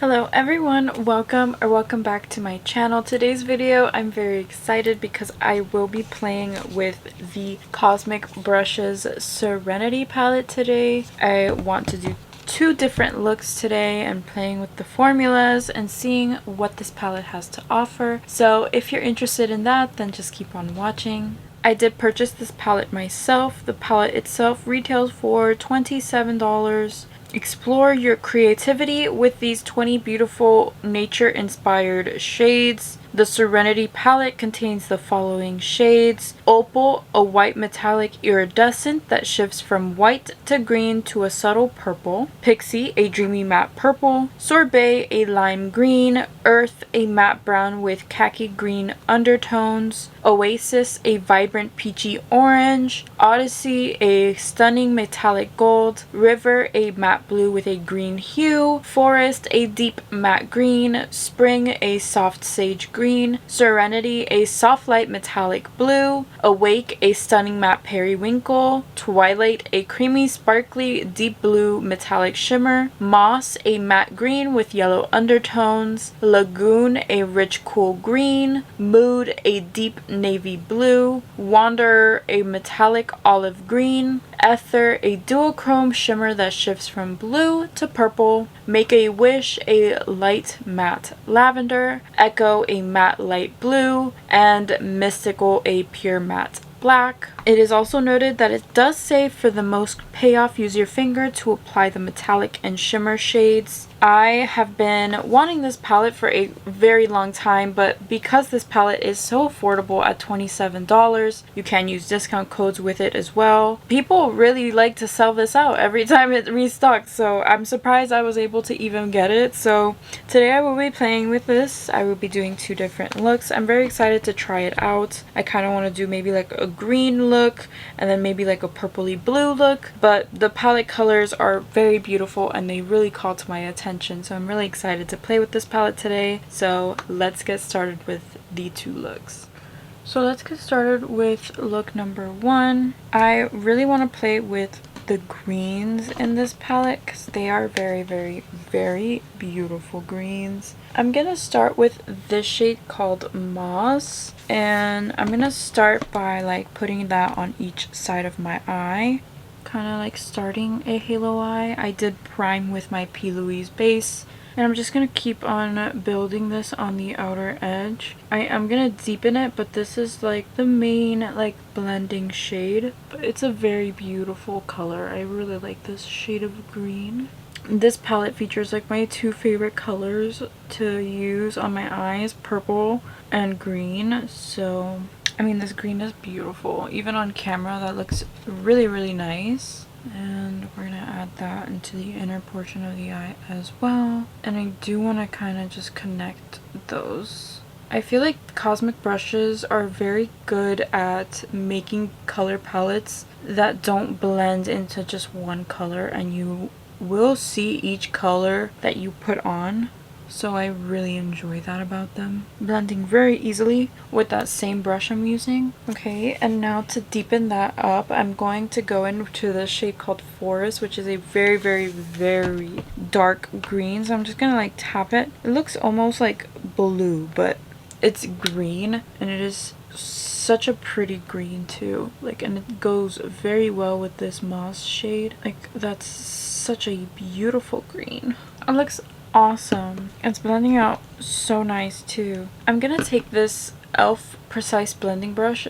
Hello everyone, welcome back to my channel. Today's video I'm very excited because I will be playing with the Cosmic Brushes Serenity palette today. I want to do two different looks today and playing with the formulas and seeing what this palette has to offer. So if you're interested in that, then just keep on watching. I did purchase this palette myself. The palette itself retails for $27. Explore your creativity with these 20 beautiful nature-inspired shades. The Serenity palette contains the following shades: Opal, a white metallic iridescent that shifts from white to green to a subtle purple; Pixie, a dreamy matte purple; Sorbet, a lime green; Earth, a matte brown with khaki green undertones; Oasis, a vibrant peachy orange; Odyssey, a stunning metallic gold; River, a matte blue with a green hue; Forest, a deep matte green; Spring, a soft sage green; Serenity, a soft light metallic blue; Awake, a stunning matte periwinkle; Twilight, a creamy sparkly deep blue metallic shimmer; Moss, a matte green with yellow undertones; Lagoon, a rich cool green; Mood, a deep navy blue; Wanderer, a metallic olive green; Ether, a duochrome shimmer that shifts from blue to purple; Make a Wish, a light matte lavender; Echo, a matte light blue; and Mystical, a pure matte black. It is also noted that it does say for the most payoff, use your finger to apply the metallic and shimmer shades. I have been wanting this palette for a very long time, but because this palette is so affordable at $27, you can use discount codes with it as well. People really like to sell this out every time it restocks, so I'm surprised I was able to even get it. So today I will be playing with this. I will be doing two different looks. I'm very excited to try it out. I kind of want to do maybe like a green look and then maybe like a purpley blue look, but the palette colors are very beautiful and they really call to my attention. So I'm really excited to play with this palette today. So let's get started with the two looks. So let's get started with look number one. I really want to play with the greens in this palette because they are very beautiful greens. I'm gonna start with this shade called Moss, and I'm gonna start by like putting that on each side of my eye, kind of like starting a halo eye. I did prime with my P. Louise base, and I'm just gonna keep on building this on the outer edge. I am gonna deepen it, but this is like the main like blending shade, but it's a very beautiful color. I really like this shade of green. This palette features like my two favorite colors to use on my eyes, purple and green. So I mean, this green is beautiful. Even on camera, that looks really nice. And we're gonna add that into the inner portion of the eye as well. And I do want to kind of just connect those. I feel like Cosmic Brushes are very good at making color palettes that don't blend into just one color, and you will see each color that you put on. So I really enjoy that about them. Blending very easily with that same brush I'm using. Okay, and now to deepen that up, I'm going to go into the shade called Forest, which is a very dark green. So I'm just gonna like tap it. It looks almost like blue, but it's green, and it is such a pretty green too. Like, and it goes very well with this Moss shade. Like, that's such a beautiful green. It looks awesome. It's blending out so nice too. I'm gonna take this e.l.f. Precise blending brush.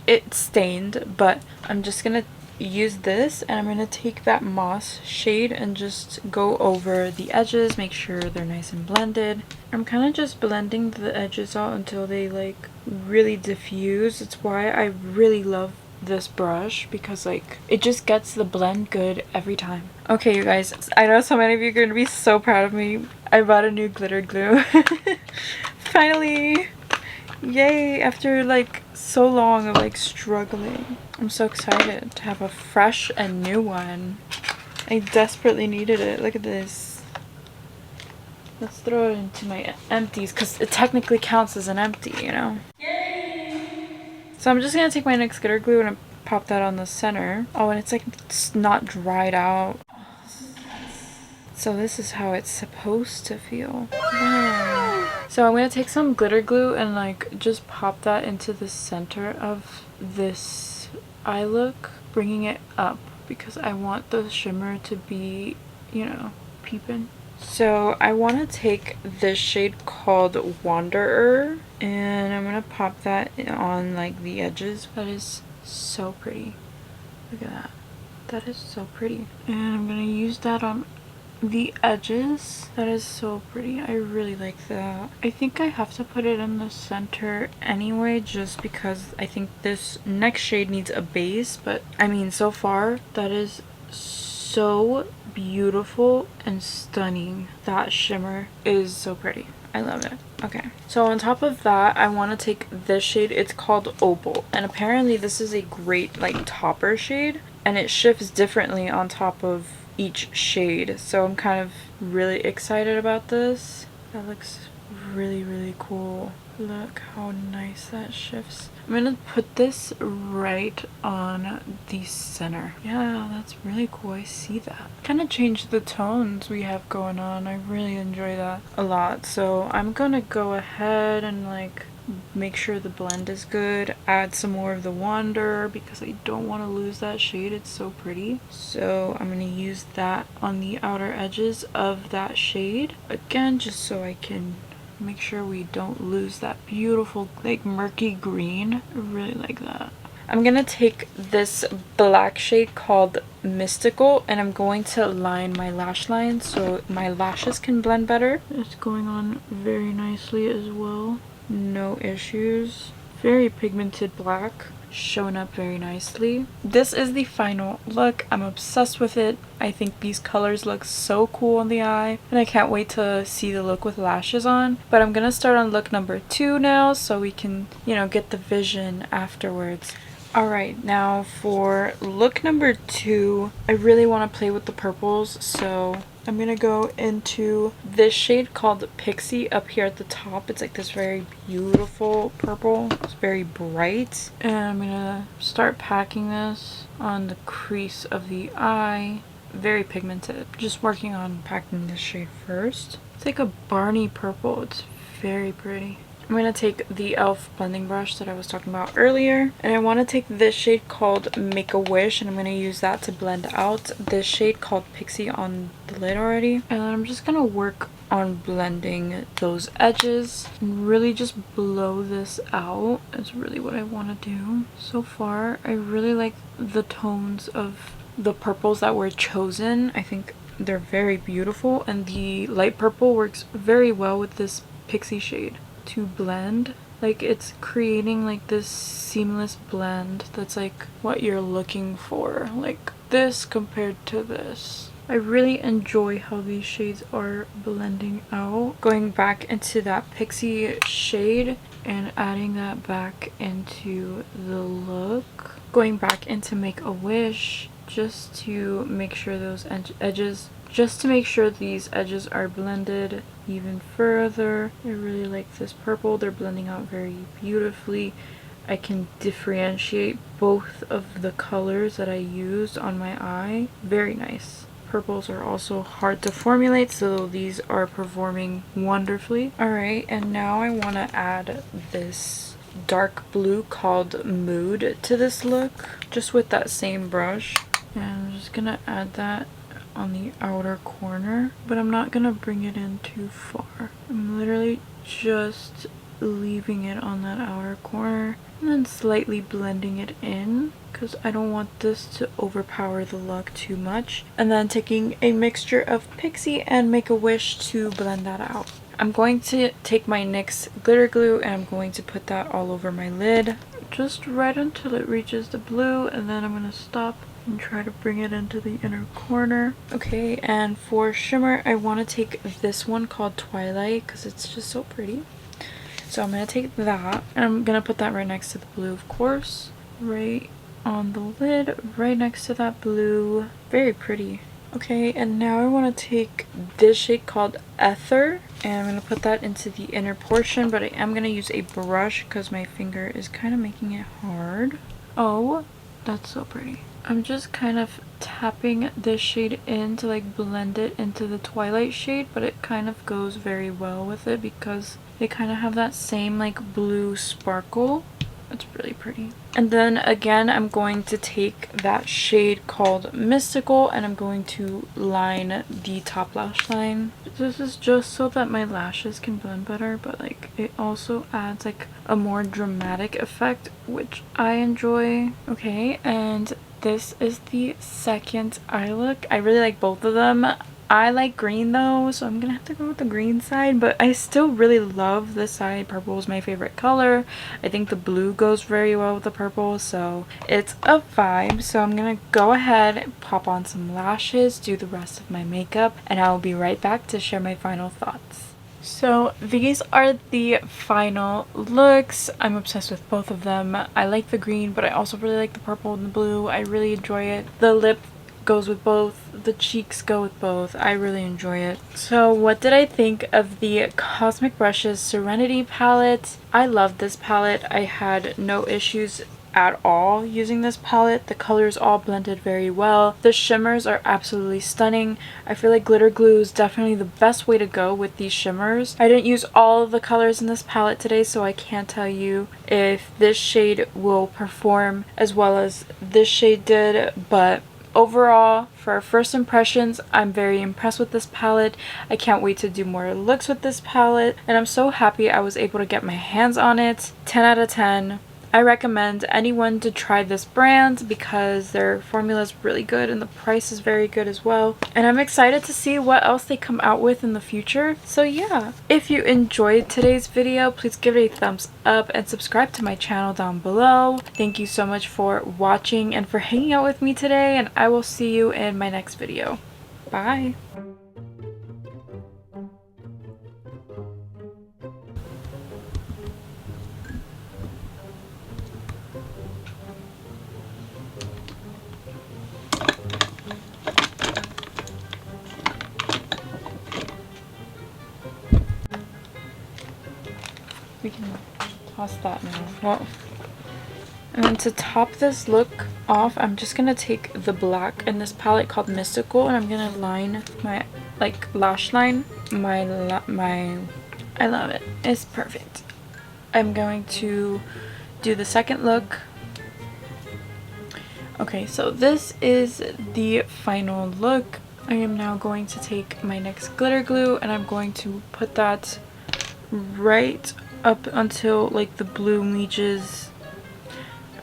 It's stained, but I'm just gonna use this, and I'm gonna take that Moss shade and just go over the edges, make sure they're nice and blended. I'm kind of just blending the edges out until they like really diffuse. It's why I really love this brush, because like it just gets the blend good every time. Okay, you guys, I know so many of you are going to be so proud of me. I bought a new glitter glue. Finally! Yay! After like so long of like struggling. I'm so excited to have a fresh and new one. I desperately needed it. Look at this. Let's throw it into my empties because it technically counts as an empty, you know? Yay! So I'm just going to take my NYX glitter glue and pop that on the center. Oh, and it's like it's not dried out. So this is how it's supposed to feel. Wow. So I'm going to take some glitter glue and like just pop that into the center of this eye look, bringing it up because I want the shimmer to be, you know, peeping. So I want to take this shade called Wanderer and I'm going to pop that on like the edges. That is so pretty. Look at that. That is so pretty. And I'm going to use that on the edges. That is so pretty. I really like that. I think I have to put it in the center anyway just because I think this next shade needs a base, but I mean so far that is so beautiful and stunning. That shimmer is so pretty. I love it. Okay, so on top of that I want to take this shade. It's called Opal and apparently this is a great like topper shade and it shifts differently on top of each shade, so I'm kind of really excited about this. That looks really cool. Look how nice that shifts. I'm gonna put this right on the center. Yeah, that's really cool. I see that. Kind of changed the tones we have going on. I really enjoy that a lot. So I'm gonna go ahead and like make sure the blend is good, add some more of the Wanderer because I don't want to lose that shade. It's so pretty. So I'm going to use that on the outer edges of that shade again just so I can make sure we don't lose that beautiful like murky green. I really like that. I'm going to take this black shade called Mystical and I'm going to line my lash line so my lashes can blend better. It's going on very nicely as well. No issues. Very pigmented black, showing up very nicely. This is the final look. I'm obsessed with it. I think these colors look so cool on the eye and I can't wait to see the look with lashes on. But I'm gonna start on look number 2 now so we can, you know, get the vision afterwards. Alright, now for look number 2, I really want to play with the purples, so I'm gonna go into this shade called Pixie up here at the top. It's like this very beautiful purple. It's very bright. And I'm gonna start packing this on the crease of the eye. Very pigmented. Just working on packing this shade first. It's like a Barney purple. It's very pretty. I'm going to take the e.l.f. blending brush that I was talking about earlier and I want to take this shade called Make a Wish and I'm going to use that to blend out this shade called Pixie on the lid already. And then I'm just going to work on blending those edges and really just blow this out. That's really what I want to do. So far, I really like the tones of the purples that were chosen. I think they're very beautiful and the light purple works very well with this Pixie shade to blend. Like it's creating like this seamless blend that's like what you're looking for, like this compared to this. I really enjoy how these shades are blending out. Going back into that Pixie shade and adding that back into the look. Going back into Make a Wish just to make sure those edges, just to make sure these edges are blended even further. I really like this purple. They're blending out very beautifully. I can differentiate both of the colors that I used on my eye. Very nice. Purples are also hard to formulate, so these are performing wonderfully. Alright, and now I want to add this dark blue called Mood to this look, just with that same brush. And I'm just gonna add that on the outer corner, but I'm not gonna bring it in too far. I'm literally just leaving it on that outer corner and then slightly blending it in because I don't want this to overpower the look too much. And then taking a mixture of Pixie and Make a Wish to blend that out. I'm going to take my NYX glitter glue and I'm going to put that all over my lid just right until it reaches the blue, and then I'm going to stop and try to bring it into the inner corner. Okay, and for shimmer I want to take this one called Twilight because it's just so pretty. So I'm going to take that and I'm going to put that right next to the blue, of course. Right on the lid, right next to that blue. Very pretty. Okay, and now I want to take this shade called Ether and I'm going to put that into the inner portion, but I am going to use a brush because my finger is kind of making it hard. Oh, that's so pretty. I'm just kind of tapping this shade in to like blend it into the Twilight shade, but it kind of goes very well with it because they kind of have that same like blue sparkle. It's really pretty. And then again, I'm going to take that shade called Mystical and I'm going to line the top lash line. This is just so that my lashes can blend better, but like it also adds like a more dramatic effect, which I enjoy. Okay, and this is the second eye look. I really like both of them. I like green though, so I'm gonna have to go with the green side, but I still really love this side. Purple is my favorite color. I think the blue goes very well with the purple, so it's a vibe. So I'm gonna go ahead, pop on some lashes, do the rest of my makeup, and I'll be right back to share my final thoughts. So these are the final looks. I'm obsessed with both of them. I like the green, but I also really like the purple and the blue. I really enjoy it. The lip goes with both, the cheeks go with both. I really enjoy it. So what did I think of the Cosmic Brushes Serenity palette? I love this palette. I had no issues at all using this palette. The colors all blended very well. The shimmers are absolutely stunning. I feel like glitter glue is definitely the best way to go with these shimmers. I didn't use all of the colors in this palette today, so I can't tell you if this shade will perform as well as this shade did, but overall, for first impressions, I'm very impressed with this palette. I can't wait to do more looks with this palette, and I'm so happy I was able to get my hands on it. 10 out of 10. I recommend anyone to try this brand because their formula is really good and the price is very good as well. And I'm excited to see what else they come out with in the future. So yeah, if you enjoyed today's video, please give it a thumbs up and subscribe to my channel down below. Thank you so much for watching and for hanging out with me today, and I will see you in my next video. Bye! We can toss that now. Well, and then to top this look off, I'm just gonna take the black in this palette called Mystical, and I'm gonna line my like lash line. I love it. It's perfect. I'm going to do the second look. Okay, so this is the final look. I am now going to take my next glitter glue and I'm going to put that right up until like the blue reaches.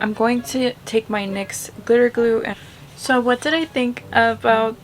I'm going to take my NYX glitter glue and so what did I think about